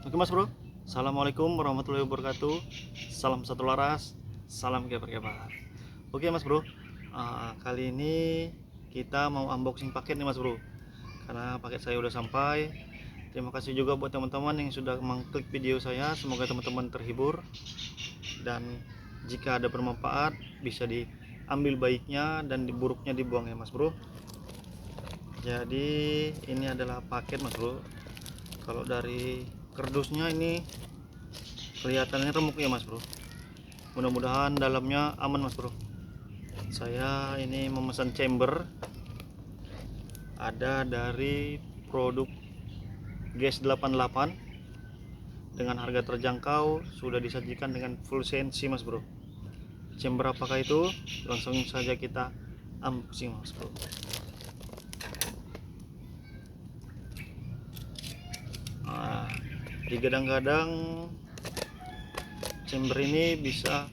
Oke mas bro, assalamualaikum warahmatullahi wabarakatuh. Salam satu laras, salam kebar-kebar. Oke mas bro, kali ini kita mau unboxing paket nih mas bro, karena paket saya udah sampai. Terima kasih juga buat teman-teman yang sudah mengklik video saya. Semoga teman-teman terhibur, dan jika ada bermanfaat bisa diambil baiknya dan buruknya dibuang ya mas bro. Jadi ini adalah paket mas bro. Kalau dari kardusnya ini kelihatannya remuk ya mas bro. Mudah-mudahan dalamnya aman mas bro. Saya ini memesan chamber, ada dari produk GS88 dengan harga terjangkau, sudah disajikan dengan full CNC mas bro. Chamber apakah itu? Langsung saja kita unboxing mas bro. Digadang-gadang chamber ini bisa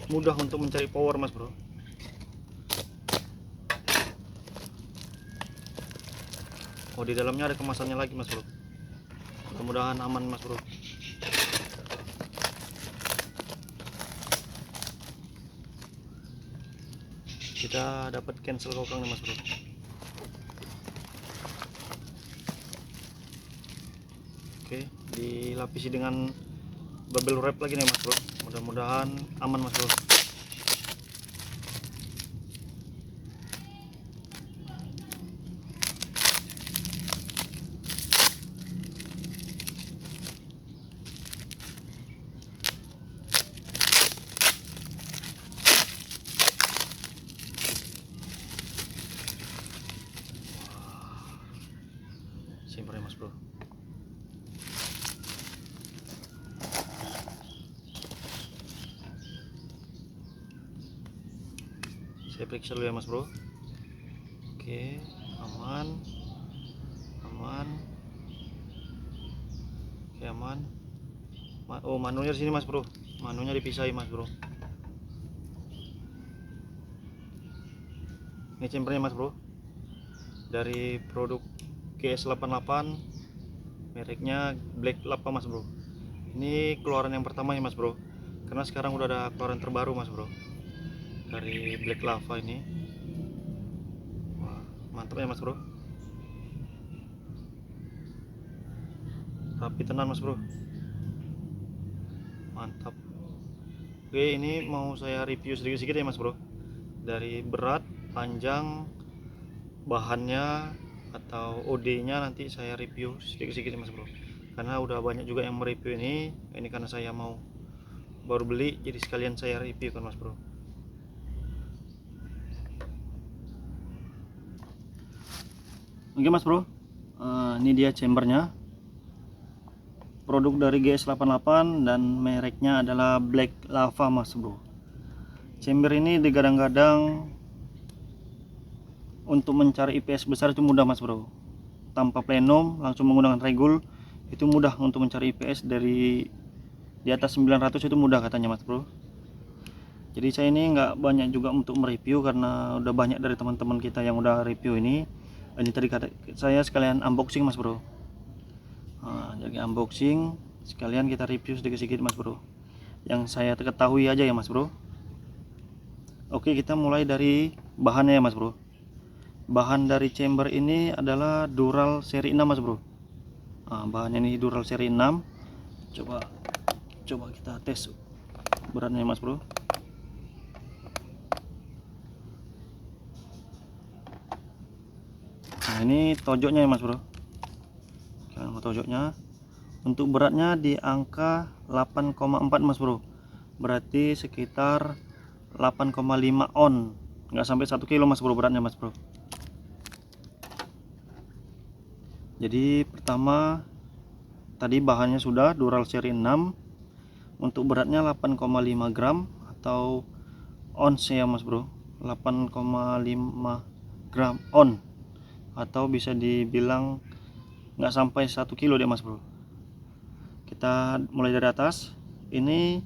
mudah untuk mencari power mas bro. Oh, di dalamnya ada kemasannya lagi mas bro. Mudah-mudahan aman mas bro. Kita dapat cancel kokang nih mas bro. Oke, dilapisi dengan bubble wrap lagi nih mas bro. Mudah-mudahan aman mas bro. Simpen mas bro. Saya periksa dulu ya mas bro. Oke, aman. Oke, aman. Oh, manunya di sini mas bro. Manunya dipisahin mas bro. Ini chambernya mas bro, dari produk GS88, mereknya Black Lava mas bro. Ini keluaran yang pertama ya mas bro, karena sekarang udah ada keluaran terbaru mas bro dari Black Lava ini. Wah, mantap ya mas bro, rapi tenan mas bro, mantap. Oke, ini mau saya review sedikit-sedikit ya mas bro, dari berat, panjang, bahannya atau OD nya nanti saya review sedikit-sedikit ya mas bro, karena udah banyak juga yang mereview ini karena saya mau baru beli, jadi sekalian saya review kan mas bro. Oke mas bro, ini dia chambernya, produk dari GS88 dan mereknya adalah Black Lava mas bro. Chamber ini digadang-gadang untuk mencari IPS besar itu mudah mas bro, tanpa plenum langsung menggunakan regul itu mudah untuk mencari IPS dari di atas 900 itu mudah katanya mas bro. Jadi saya ini nggak banyak juga untuk mereview karena udah banyak dari teman-teman kita yang udah review ini. Ini tadi saya sekalian unboxing mas bro. Jadi unboxing sekalian kita review sedikit-sedikit mas bro, yang saya ketahui aja ya mas bro. Oke, kita mulai dari bahannya ya mas bro. Bahan dari chamber ini adalah Dural seri 6 mas bro. Bahannya ini Dural seri 6. Coba kita tes beratnya mas bro. Nah, ini tojoknya ya mas bro. Tojoknya untuk beratnya di angka 8,4 mas bro, berarti sekitar 8,5 on, nggak sampai 1 kilo mas bro beratnya mas bro. Jadi pertama tadi bahannya sudah Dural seri 6, untuk beratnya 8,5 gram atau ons ya mas bro, 8,5 gram on, atau bisa dibilang nggak sampai 1 kilo deh mas bro. Kita mulai dari atas. Ini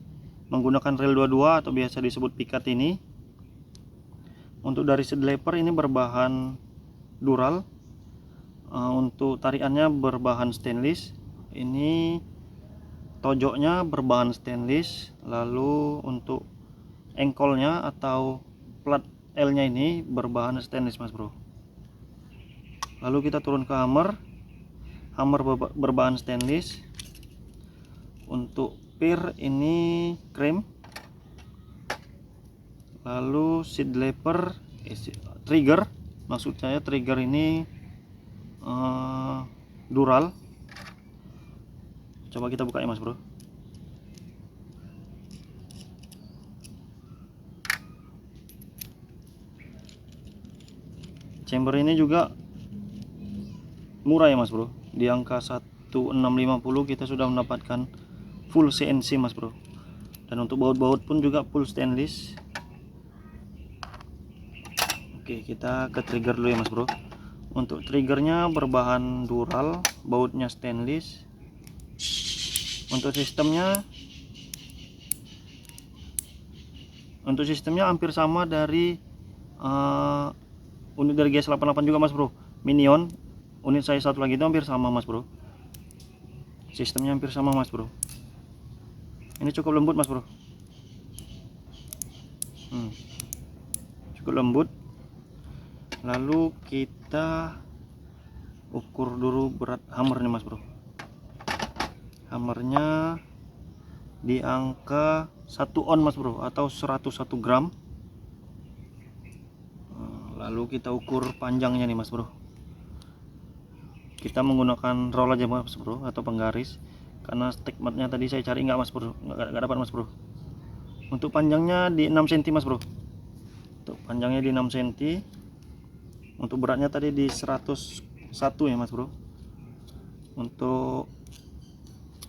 menggunakan rel 22 atau biasa disebut pikat ini. Untuk dari seat lever ini berbahan Dural. Untuk tarikannya berbahan stainless, ini tojoknya berbahan stainless, lalu untuk engkolnya atau plat L nya ini berbahan stainless mas bro. Lalu kita turun ke hammer berbahan stainless. Untuk pir ini krem, lalu seat lever trigger, maksud saya trigger ini dural. Coba kita buka ya mas bro. Chamber ini juga murah ya mas bro, di angka 1650 kita sudah mendapatkan full CNC mas bro. Dan untuk baut-baut pun juga full stainless. Oke, kita ke trigger dulu ya mas bro. Untuk triggernya berbahan dural, bautnya stainless. Untuk sistemnya hampir sama dari unit dari GS88 juga mas bro. Minion unit saya satu lagi itu hampir sama mas bro. Sistemnya hampir sama mas bro. Ini cukup lembut mas bro. Cukup lembut. Lalu kita ukur dulu berat hammernya mas bro. Hammernya di angka 1 on mas bro, atau 101 gram. Lalu kita ukur panjangnya nih mas bro. Kita menggunakan roll aja mas bro, atau penggaris, karena stigmatnya tadi saya cari nggak mas bro, nggak dapat mas bro. Untuk panjangnya di 6 cm mas bro. Untuk panjangnya di 6 cm. Untuk beratnya tadi di 101 ya mas bro. Untuk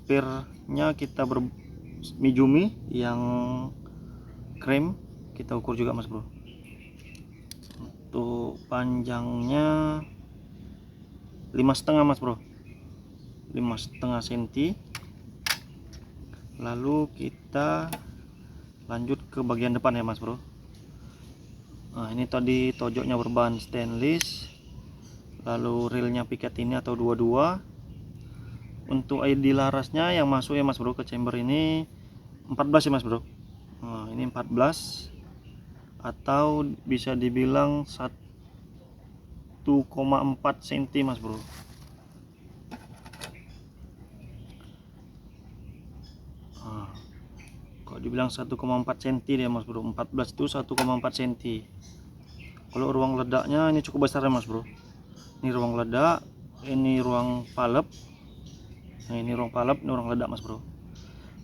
pirnya kita Mijumi yang krem, kita ukur juga mas bro. Untuk panjangnya 5,5 mas bro, 5,5 cm. Lalu kita lanjut ke bagian depan ya mas bro. Nah ini tadi tojoknya berbahan stainless, lalu reelnya piket ini atau 22. Untuk ID larasnya yang masuk ya mas bro ke chamber ini 14 ya mas bro. Nah ini 14, atau bisa dibilang 1,4 cm mas bro. Kok dibilang 1,4 cm dia mas bro. 14 itu 1,4 cm. Kalau ruang ledaknya ini cukup besar ya mas bro. Ini ruang ledak, ini ruang palep. Nah ini ruang palep, ini ruang ledak mas bro.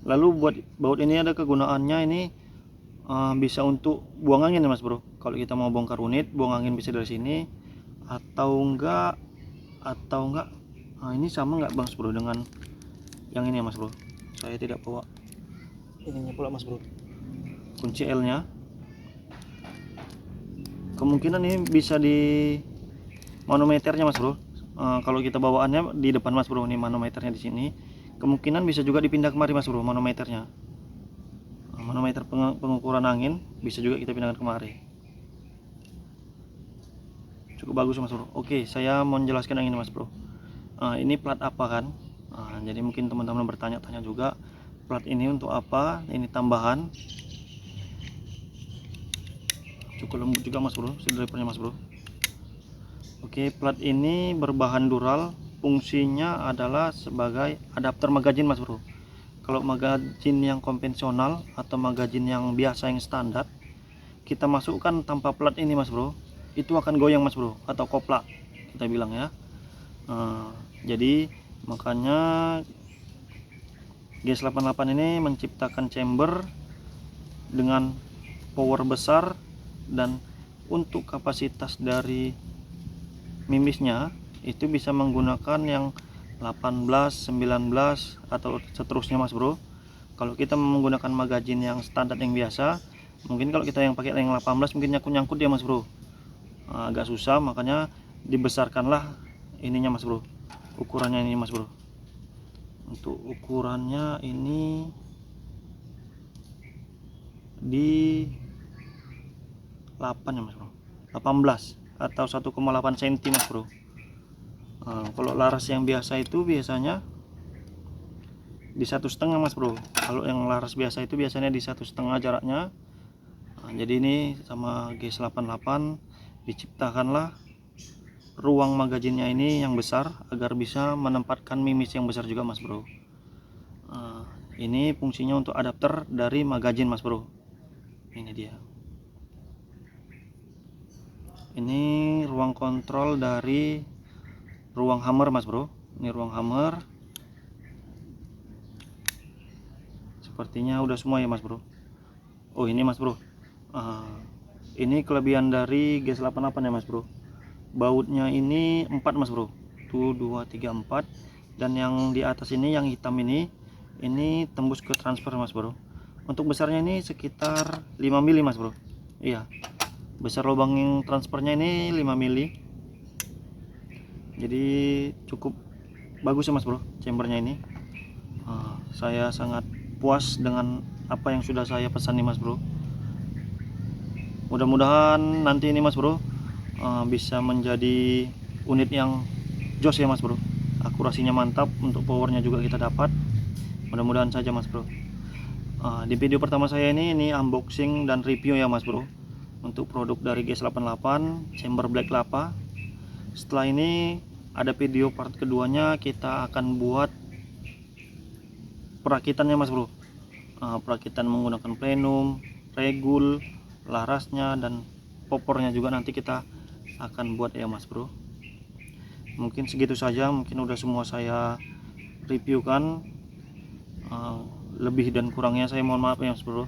Lalu buat baut ini ada kegunaannya, ini bisa untuk buang angin ya mas bro. Kalau kita mau bongkar unit, buang angin bisa dari sini, atau enggak nah ini sama enggak mas bro dengan yang ini ya mas bro. Saya tidak bawa ininya pula mas bro, kunci L nya. Kemungkinan ini bisa di manometernya mas bro. Kalau kita bawaannya di depan mas bro, ini manometernya di sini. Kemungkinan bisa juga dipindah kemari mas bro manometernya. Manometer pengukuran angin bisa juga kita pindahkan kemari. Cukup bagus mas bro. Oke, saya mau menjelaskan yang ini mas bro. Ini plat apa kan? Jadi mungkin teman-teman bertanya-tanya juga, plat ini untuk apa? Ini tambahan. Cukup lembut juga mas bro, si drivernya mas bro. Oke, plat ini berbahan dural. Fungsinya adalah sebagai adapter magazin mas bro. Kalau magazin yang konvensional atau magazin yang biasa yang standar, kita masukkan tanpa plat ini mas bro, itu akan goyang mas bro, atau koplak kita bilang ya. Jadi makanya GS88 ini menciptakan chamber dengan power besar, dan untuk kapasitas dari mimisnya itu bisa menggunakan yang 18, 19 atau seterusnya mas bro. Kalau kita menggunakan magazin yang standar yang biasa, mungkin kalau kita yang pakai yang 18 mungkin nyangkut-nyangkut dia mas bro. Agak susah, makanya dibesarkanlah ininya mas bro, ukurannya ini mas bro. Untuk ukurannya ini di 8 ya mas bro, 18 atau 1,8 cm mas bro. Kalau laras yang biasa itu biasanya di 1,5 mas bro. Kalau yang laras biasa itu biasanya di 1,5 jaraknya. Jadi ini sama G88 diciptakanlah ruang magazinnya ini yang besar agar bisa menempatkan mimis yang besar juga mas bro. Ini fungsinya untuk adapter dari magazin mas bro. Ini dia. Ini ruang kontrol dari ruang hammer mas bro. Ini ruang hammer. Sepertinya udah semua ya mas bro. Oh ini mas bro, ini kelebihan dari G88 ya mas bro. Bautnya ini 4 mas bro. Tuh 2, 3, 4. Dan yang di atas ini yang hitam ini tembus ke transfer mas bro. Untuk besarnya ini sekitar 5 mili mas bro. Iya, besar lubang yang transfernya ini 5 mili. Jadi cukup bagus ya mas bro chambernya ini. Saya sangat puas dengan apa yang sudah saya pesan nih mas bro. Mudah-mudahan nanti ini mas bro bisa menjadi unit yang jos ya mas bro. Akurasinya mantap, untuk powernya juga kita dapat. Mudah-mudahan saja mas bro. Di video pertama saya ini unboxing dan review ya mas bro untuk produk dari G88 chamber black lava. Setelah ini ada video part keduanya, kita akan buat perakitannya mas bro. Perakitan menggunakan plenum, regul, larasnya, dan popornya juga nanti kita akan buat ya mas bro. Mungkin segitu saja, mungkin udah semua saya reviewkan. Lebih dan kurangnya saya mohon maaf ya mas bro.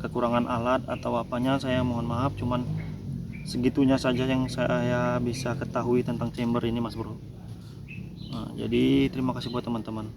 Kekurangan alat atau apanya saya mohon maaf, cuman segitunya saja yang saya bisa ketahui tentang chamber ini mas bro. Jadi terima kasih buat teman-teman.